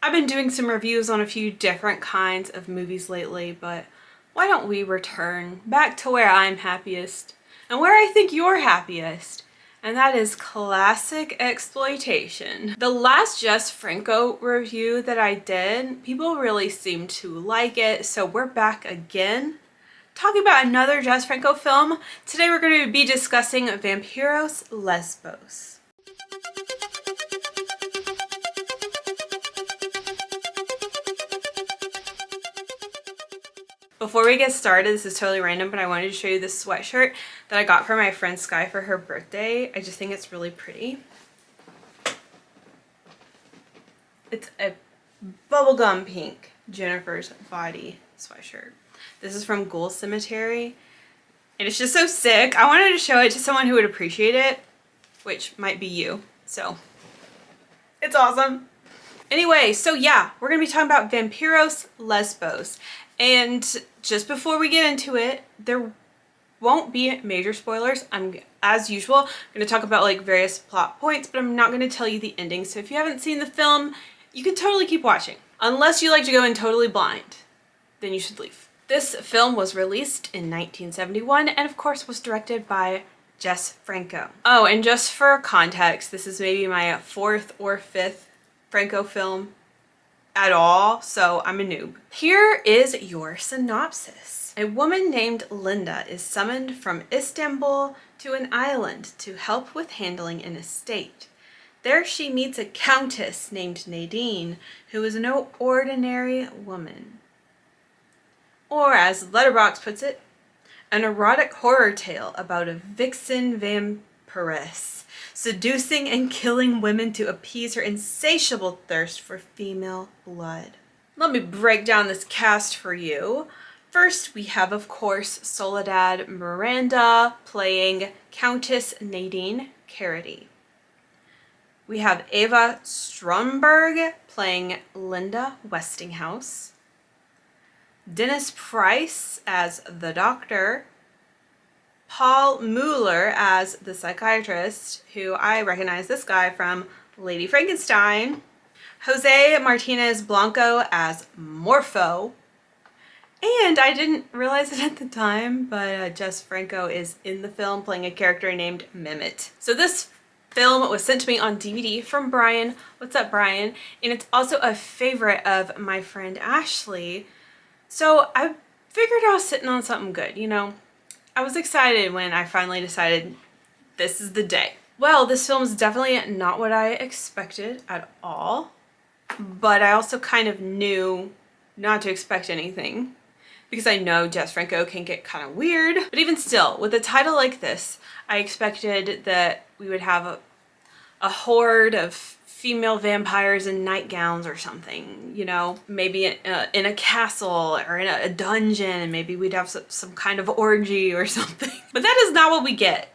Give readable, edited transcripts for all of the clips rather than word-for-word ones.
I've been doing some reviews on a few different kinds of movies lately, but why don't we return back to where I'm happiest and where I think you're happiest, and that is classic exploitation. The last Jess Franco review that I did, people really seemed to like it, so we're back again talking about another Jess Franco film. Today we're going to be discussing Vampyros Lesbos. Before we get started, this is totally random, but I wanted to show you this sweatshirt that I got for my friend Sky for her birthday. I just think it's really pretty. It's a bubblegum pink Jennifer's Body sweatshirt. This is from Ghoul Cemetery, and it's just so sick. I wanted to show it to someone who would appreciate it, which might be you, so it's awesome. Anyway, so yeah, we're gonna be talking about Vampyros Lesbos. And just before we get into it, there won't be major spoilers. I'm, as usual, going to talk about like various plot points, but I'm not going to tell you the ending. So if you haven't seen the film, you can totally keep watching. Unless you like to go in totally blind, then you should leave. This film was released in 1971 and of course was directed by Jess Franco. Oh, and just for context, this is maybe my fourth or fifth Franco film at all, so I'm a noob. Here is your synopsis. A woman named Linda is summoned from Istanbul to an island to help with handling an estate. There she meets a countess named Nadine, who is no ordinary woman. Or as Letterboxd puts it, an erotic horror tale about a vixen vampiress seducing and killing women to appease her insatiable thirst for female blood. Let me break down this cast for you. First, we have, of course, Soledad Miranda playing Countess Nadine Carity. We have Eva Stromberg playing Linda Westinghouse. Dennis Price as the Doctor. Paul Mueller as the psychiatrist, who I recognize this guy from Lady Frankenstein. Jose Martinez Blanco as Morpho. And I didn't realize it at the time, but Jess Franco is in the film playing a character named Mehmet. So this film was sent to me on DVD from Brian. What's up, Brian? And it's also a favorite of my friend Ashley. So I figured I was sitting on something good, you know? I was excited when I finally decided this is the day. Well, this film is definitely not what I expected at all, but I also kind of knew not to expect anything because I know Jess Franco can get kind of weird. But even still, with a title like this, I expected that we would have a horde of female vampires in nightgowns or something, you know, maybe in a castle or in a dungeon, and maybe we'd have some kind of orgy or something. But that is not what we get.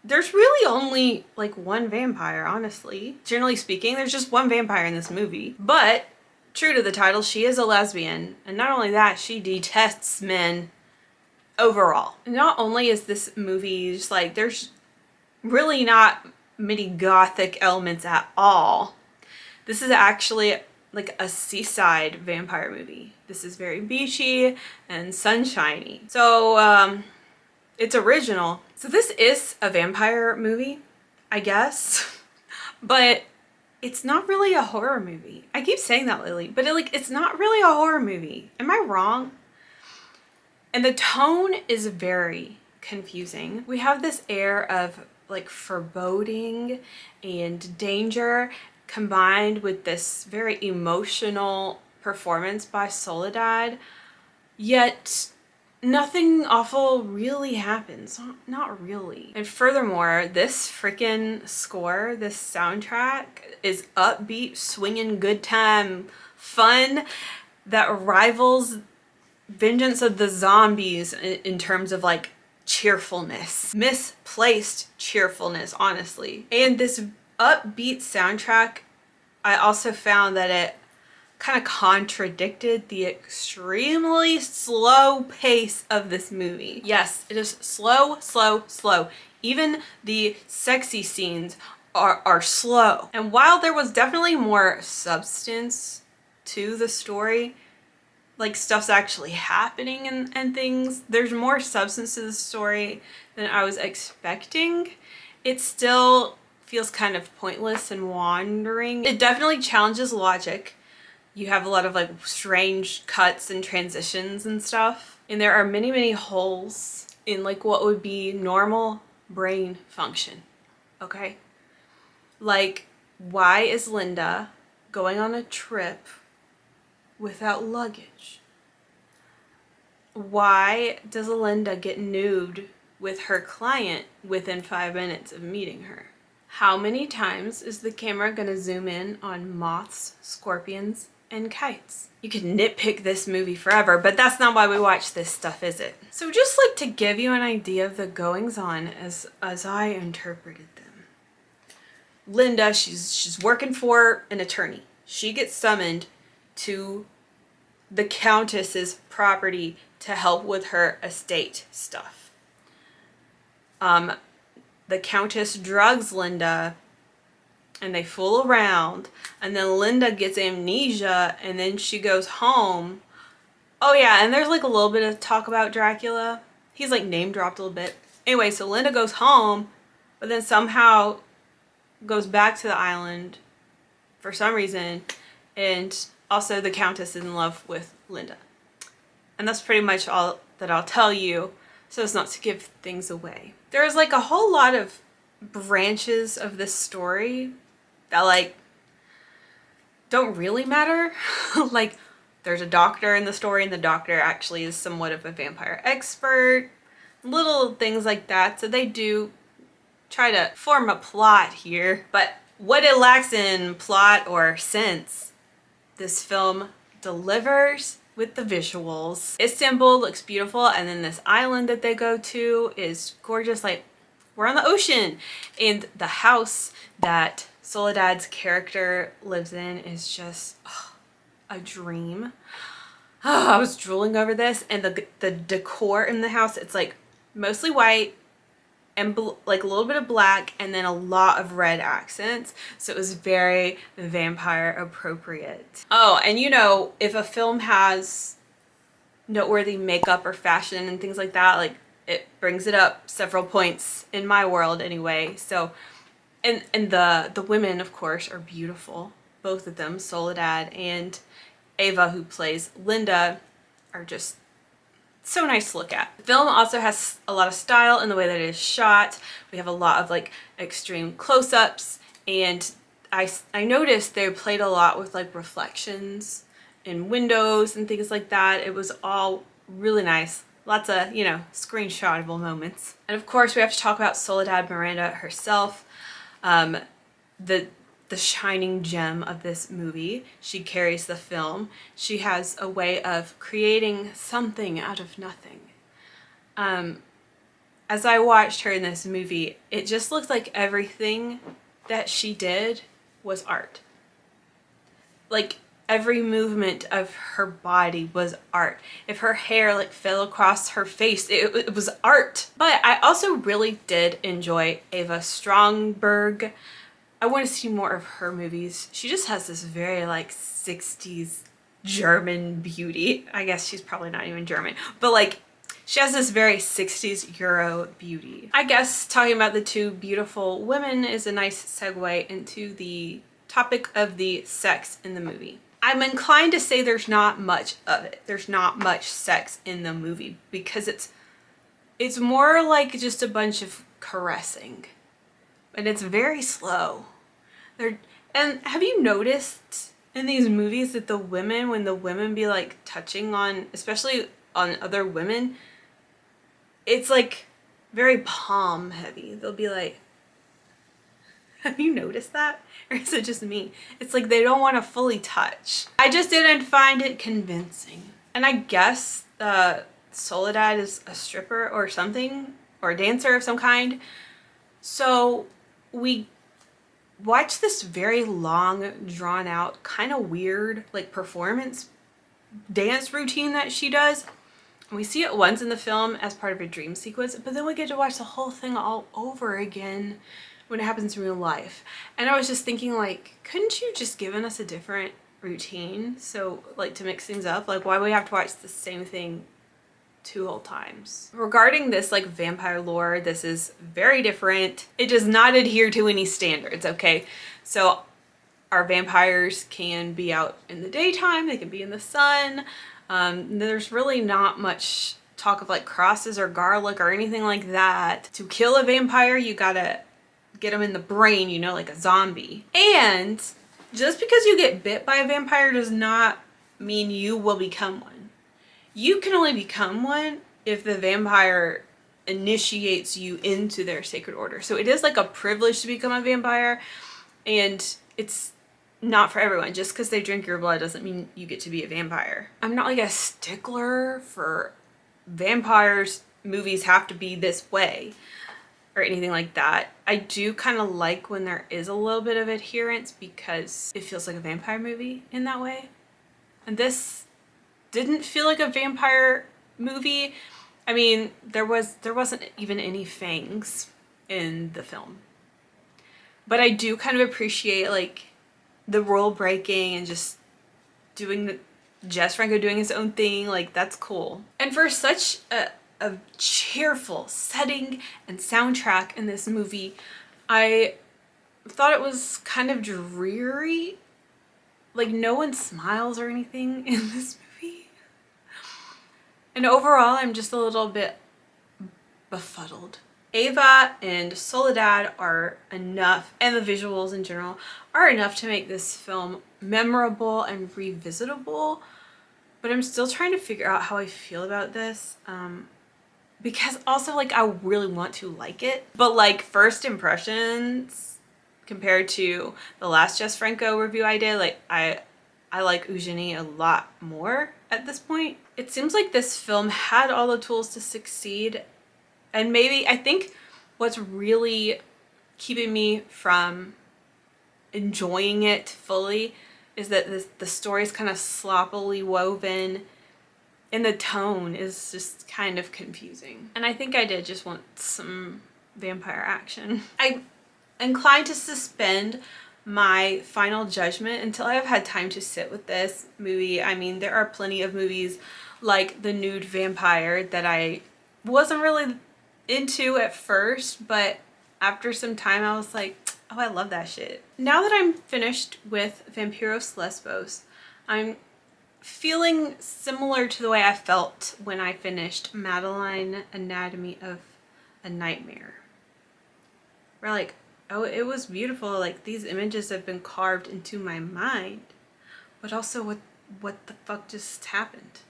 There's really only like one vampire, honestly. Generally speaking, there's just one vampire in this movie. But true to the title, she is a lesbian. And not only that, she detests men overall. Not only is this movie just like, there's really not many gothic elements at all. This is actually like a seaside vampire movie. This is very beachy and sunshiny. So it's original. So this is a vampire movie, I guess, but it's not really a horror movie. I keep saying that lately, but it's not really a horror movie. Am I wrong? And the tone is very confusing. We have this air of like foreboding and danger combined with this very emotional performance by Soledad, yet nothing awful really happens. Not really. And furthermore, this freaking score, this soundtrack is upbeat, swinging, good time, fun that rivals Vengeance of the Zombies in terms of like cheerfulness, misplaced cheerfulness, honestly. And this upbeat soundtrack, I also found that it kind of contradicted the extremely slow pace of this movie. Yes, it is slow, slow, slow. Even the sexy scenes are slow. And while there was definitely more substance to the story, like stuff's actually happening and things, there's more substance to the story than I was expecting. It still feels kind of pointless and wandering. It definitely challenges logic. You have a lot of like strange cuts and transitions and stuff. And there are many, many holes in like what would be normal brain function, okay? Like, why is Linda going on a trip without luggage? Why does Linda get nude with her client within 5 minutes of meeting her? How many times is the camera gonna zoom in on moths, scorpions, and kites? You could nitpick this movie forever, but that's not why we watch this stuff, is it? So just like to give you an idea of the goings-on as I interpreted them. Linda, she's working for an attorney. She gets summoned to the Countess's property to help with her estate stuff. The Countess drugs Linda and they fool around, and then Linda gets amnesia and then she goes home. Oh yeah, and there's like a little bit of talk about Dracula. He's like name dropped a little bit. Anyway, so Linda goes home, but then somehow goes back to the island for some reason, and also the Countess is in love with Linda. And that's pretty much all that I'll tell you, so as not to give things away. There's like a whole lot of branches of this story that like don't really matter. Like there's a doctor in the story and the doctor actually is somewhat of a vampire expert. Little things like that. So they do try to form a plot here, but what it lacks in plot or sense, this film delivers with the visuals. Istanbul looks beautiful, and then this island that they go to is gorgeous. Like, we're on the ocean, and the house that Soledad's character lives in is just a dream. I was drooling over this, and the decor in the house, it's like mostly white and like a little bit of black and then a lot of red accents, so it was very vampire appropriate. Oh, and you know, if a film has noteworthy makeup or fashion and things like that, like it brings it up several points in my world anyway. So and the women, of course, are beautiful. Both of them, Soledad and Ava, who plays Linda, are just so nice to look at. The film also has a lot of style in the way that it is shot. We have a lot of like extreme close-ups, and I noticed they played a lot with like reflections in windows and things like that. It was all really nice. Lots of, you know, screenshotable moments. And of course we have to talk about Soledad Miranda herself. The shining gem of this movie. She carries the film. She has a way of creating something out of nothing. As I watched her in this movie, it just looked like everything that she did was art. Like every movement of her body was art. If her hair like fell across her face, it was art. But I also really did enjoy Ava Stromberg. I want to see more of her movies. She just has this very like 60s German beauty. I guess she's probably not even German, but like she has this very 60s Euro beauty. I guess talking about the two beautiful women is a nice segue into the topic of the sex in the movie. I'm inclined to say there's not much of it. There's not much sex in the movie because it's more like just a bunch of caressing, and it's very slow. And have you noticed in these movies that the women, when the women be like touching on, especially on other women, it's like very palm heavy. They'll be like, have you noticed that? Or is it just me? It's like they don't want to fully touch. I just didn't find it convincing. And I guess Soledad is a stripper or something, or a dancer of some kind. So we watch this very long, drawn out, kind of weird like performance dance routine that she does. We see it once in the film as part of a dream sequence, but then we get to watch the whole thing all over again when it happens in real life. And I was just thinking, like, couldn't you just given us a different routine? So, like, to mix things up, like, why do we have to watch the same thing 2 whole times? Regarding this, like, vampire lore, this is very different. It does not adhere to any standards, okay? So our vampires can be out in the daytime, they can be in the sun. There's really not much talk of like crosses or garlic or anything like that. To kill a vampire, you gotta get them in the brain, you know, like a zombie. And just because you get bit by a vampire does not mean you will become one. You can only become one if the vampire initiates you into their sacred order. So it is like a privilege to become a vampire, and it's not for everyone. Just because they drink your blood doesn't mean you get to be a vampire. I'm not like a stickler for vampires movies have to be this way or anything like that. I do kind of like when there is a little bit of adherence because it feels like a vampire movie in that way. And this didn't feel like a vampire movie. I mean, there wasn't even any fangs in the film. But I do kind of appreciate like the rule breaking and just doing the Jess Franco doing his own thing. Like, that's cool. And for such a cheerful setting and soundtrack in this movie, I thought it was kind of dreary. Like, no one smiles or anything in this movie. And overall, I'm just a little bit befuddled. Ava and Soledad are enough, and the visuals in general are enough to make this film memorable and revisitable, but I'm still trying to figure out how I feel about this, because also like I really want to like it, but like first impressions compared to the last Jess Franco review I did, like I like Eugenie a lot more at this point. It seems like this film had all the tools to succeed. And maybe, I think what's really keeping me from enjoying it fully is that the story is kind of sloppily woven and the tone is just kind of confusing. And I think I did just want some vampire action. I'm inclined to suspend my final judgment until I've had time to sit with this movie. I mean, there are plenty of movies like The Nude Vampire that I wasn't really into at first, but after some time I was like, oh, I love that shit. Now that I'm finished with Vampyros Lesbos, I'm feeling similar to the way I felt when I finished Madeline Anatomy of a Nightmare. Where like, oh, it was beautiful, like these images have been carved into my mind, but also what the fuck just happened?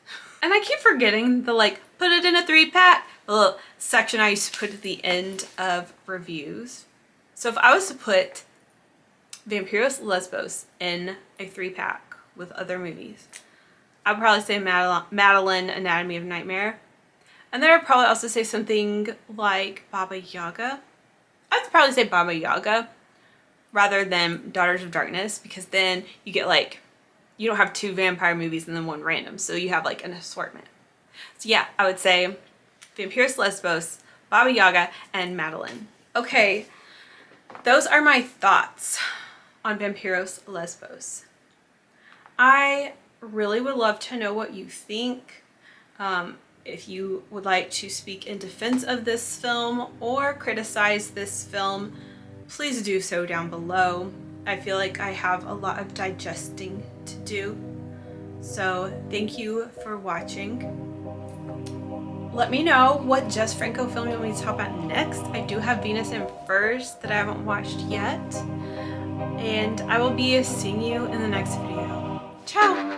And I keep forgetting the like, put it in a 3-pack, the little section I used to put at the end of reviews. So if I was to put Vampyros Lesbos in a 3-pack with other movies, I'd probably say Madeline Anatomy of Nightmare. And then I'd probably also say something like Baba Yaga. I'd probably say Baba Yaga rather than Daughters of Darkness, because then you get like, you don't have 2 vampire movies and then 1 random, so you have like an assortment. So yeah, I would say Vampyros Lesbos, Baba Yaga, and Madeline. Okay, those are my thoughts on Vampyros Lesbos. I really would love to know what you think. If you would like to speak in defense of this film or criticize this film, please do so down below. I feel like I have a lot of digesting to do. So thank you for watching. Let me know what Jess Franco film you want me to talk about next. I do have Venus in Furs that I haven't watched yet. And I will be seeing you in the next video. Ciao!